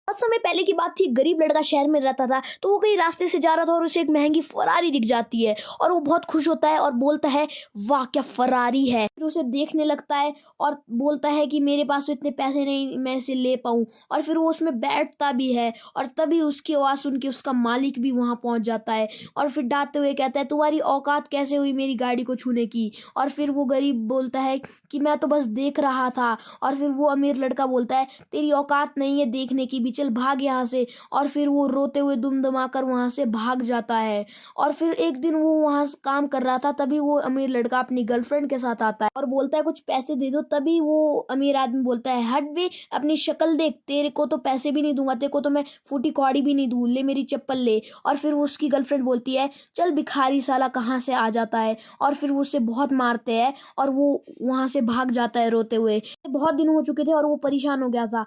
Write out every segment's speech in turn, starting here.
बहुत समय पहले की बात थी। गरीब लड़का शहर में रहता था, तो वो कहीं रास्ते से जा रहा था और उसे एक महंगी फरारी दिख जाती है और वो बहुत खुश होता है और बोलता है, वाह क्या फरारी है। फिर उसे देखने लगता है और बोलता है कि मेरे पास तो इतने पैसे नहीं मैं इसे ले पाऊँ। और फिर वो उसमें बैठता भी है और तभी उसकी आवाज़ सुन के उसका मालिक भी वहाँ पहुँच जाता है और फिर डांटते हुए कहता है, तुम्हारी औकात कैसे हुई मेरी गाड़ी को छूने की। और फिर वो गरीब बोलता है कि मैं तो बस देख रहा था। और फिर वो अमीर लड़का बोलता है, तेरी औकात नहीं है देखने की भी, चल भाग यहाँ से। और फिर वो रोते हुए दुमदमा कर वहाँ से भाग जाता है। और फिर एक दिन वो वहाँ काम कर रहा था, तभी वो अमीर लड़का अपनी गर्लफ्रेंड के साथ आता है और बोलता है कुछ पैसे दे दो। तभी वो अमीर आदमी बोलता है, हट बे, अपनी शक्ल देख, तेरे को तो पैसे भी नहीं दूंगा, तेरे को तो मैं फूटी कौड़ी भी नहीं दूँ, ले मेरी चप्पल ले। और फिर उसकी गर्लफ्रेंड बोलती है, चल भिखारी साला कहाँ से आ जाता है। और फिर वो उससे बहुत मारते हैं और वो वहाँ से भाग जाता है रोते हुए। बहुत दिन हो चुके थे और वो परेशान हो गया था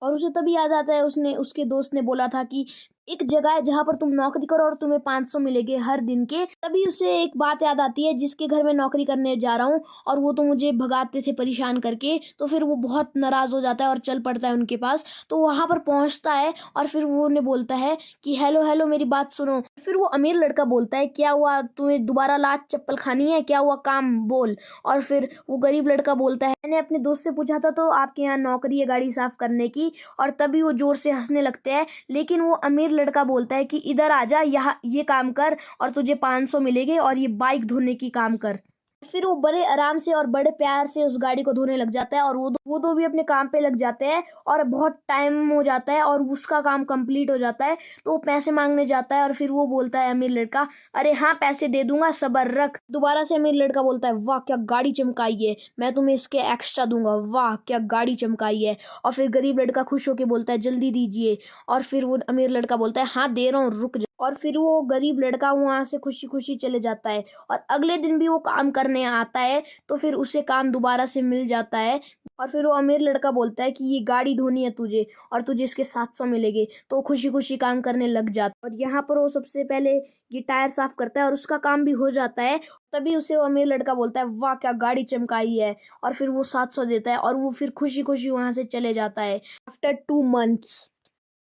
और उसे तभी याद आता है, उसने उसके दोस्त ने बोला था कि एक जगह है जहाँ पर तुम नौकरी करो और तुम्हें 500 मिलेंगे हर दिन के। तभी उसे एक बात याद आती है, जिसके घर में नौकरी करने जा रहा हूँ और वो तो मुझे भगाते थे परेशान करके। तो फिर वो बहुत नाराज हो जाता है और चल पड़ता है उनके पास। तो वहाँ पर पहुँचता है और फिर वो उन्हें बोलता है कि हेलो हेलो मेरी बात सुनो। फिर वो अमीर लड़का बोलता है, क्या हुआ, तुम्हें दोबारा लात चप्पल खानी है, क्या हुआ, काम बोल। और फिर वो गरीब लड़का बोलता है, मैंने अपने दोस्त से पूछा था तो आपके यहाँ नौकरी है गाड़ी साफ करने की। और तभी वो जोर से हंसने लगते हैं, लेकिन वो अमीर लड़का बोलता है कि इधर आजा, यहाँ ये काम कर और तुझे 500 मिलेंगे और ये बाइक धोने की काम कर। फिर वो बड़े आराम से और बड़े प्यार से उस गाड़ी को धोने लग जाता है और वो दो भी अपने काम पे लग जाते हैं और बहुत टाइम हो जाता है और उसका काम कंप्लीट हो जाता है। तो वो पैसे मांगने जाता है और फिर वो बोलता है अमीर लड़का, अरे हाँ पैसे दे दूंगा, सब्र रख। दोबारा से अमीर लड़का बोलता है, वाह क्या गाड़ी चमकाई है, मैं तुम्हें इसके एक्स्ट्रा दूंगा, वाह क्या गाड़ी चमकाई है। और फिर गरीब लड़का खुश होकर बोलता है, जल्दी दीजिए। और फिर वो अमीर लड़का बोलता है, हाँ दे रहा हूँ, रुक जा। और फिर वो गरीब लड़का वहां से खुशी खुशी चले जाता है और अगले दिन भी वो काम करने आता है। तो फिर उसे काम दोबारा से मिल जाता है और फिर वो अमीर लड़का बोलता है कि ये गाड़ी धोनी है तुझे और तुझे इसके 700 मिलेंगे। तो खुशी खुशी काम करने लग जाता है और यहाँ पर वो सबसे पहले ये टायर साफ करता है और उसका काम भी हो जाता है। तभी उसे वो अमीर लड़का बोलता है, वाह क्या गाड़ी चमकाई है। और फिर वो 700 देता है और वो फिर खुशी खुशी वहां से चले जाता है। आफ्टर 2 मंथ्स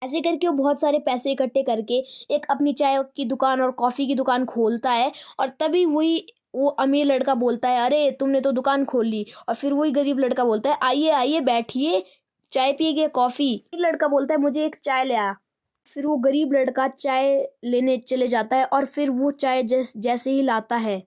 ऐसे करके वो बहुत सारे पैसे इकट्ठे करके एक अपनी चाय की दुकान और कॉफ़ी की दुकान खोलता है। और तभी वही वो अमीर लड़का बोलता है, अरे तुमने तो दुकान खोल ली। और फिर वही गरीब लड़का बोलता है, आइए आइए बैठिए, चाय पिएगे कॉफ़ी। लड़का बोलता है, मुझे एक चाय ले आ। फिर वो गरीब लड़का चाय लेने चले जाता है और फिर वो चाय जैसे ही लाता है,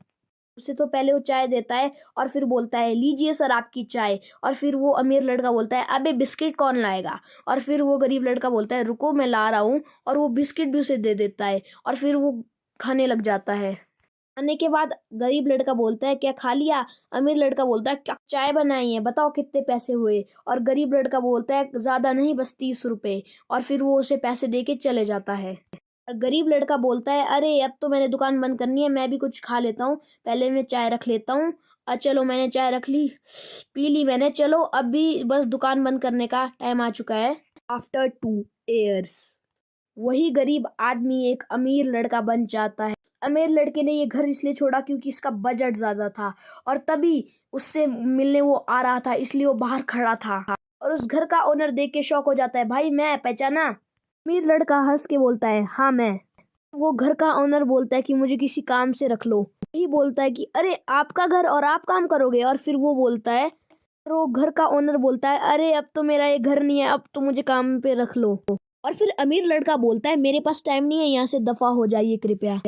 उसे तो पहले वो चाय देता है और फिर बोलता है, लीजिए सर आपकी चाय। और फिर वो अमीर लड़का बोलता है, अबे बिस्किट कौन लाएगा। और फिर वो गरीब लड़का बोलता है, रुको मैं ला रहा हूँ। और वो बिस्किट भी उसे दे देता है और फिर वो खाने लग जाता है। खाने के बाद गरीब लड़का बोलता है, क्या खा लिया। अमीर लड़का बोलता है, क्या चाय बनाई है, बताओ कितने पैसे हुए। और गरीब लड़का बोलता है, ज़्यादा नहीं बस 30 रुपए। और फिर वो उसे पैसे दे के चले जाता है। और गरीब लड़का बोलता है, अरे अब तो मैंने दुकान बंद करनी है, मैं भी कुछ खा लेता हूँ, पहले मैं चाय रख लेता हूँ। चलो मैंने चाय रख ली, पी ली मैंने, चलो अब भी बस दुकान बंद करने का टाइम आ चुका है। आफ्टर 2 years वही गरीब आदमी एक अमीर लड़का बन जाता है। अमीर लड़के ने ये घर इसलिए छोड़ा क्योंकि इसका बजट ज्यादा था और तभी उससे मिलने वो आ रहा था, इसलिए वो बाहर खड़ा था। और उस घर का ओनर देख के शॉक हो जाता है, भाई मैं पहचाना। अमीर लड़का हंस के बोलता है, हाँ मैं। वो घर का ओनर बोलता है कि मुझे किसी काम से रख लो। यही बोलता है कि अरे आपका घर और आप काम करोगे। और फिर वो बोलता है, और वो घर का ओनर बोलता है, अरे अब तो मेरा ये घर नहीं है, अब तो मुझे काम पे रख लो। और फिर अमीर लड़का बोलता है, मेरे पास टाइम नहीं है, यहाँ से दफा हो जाइए कृपया।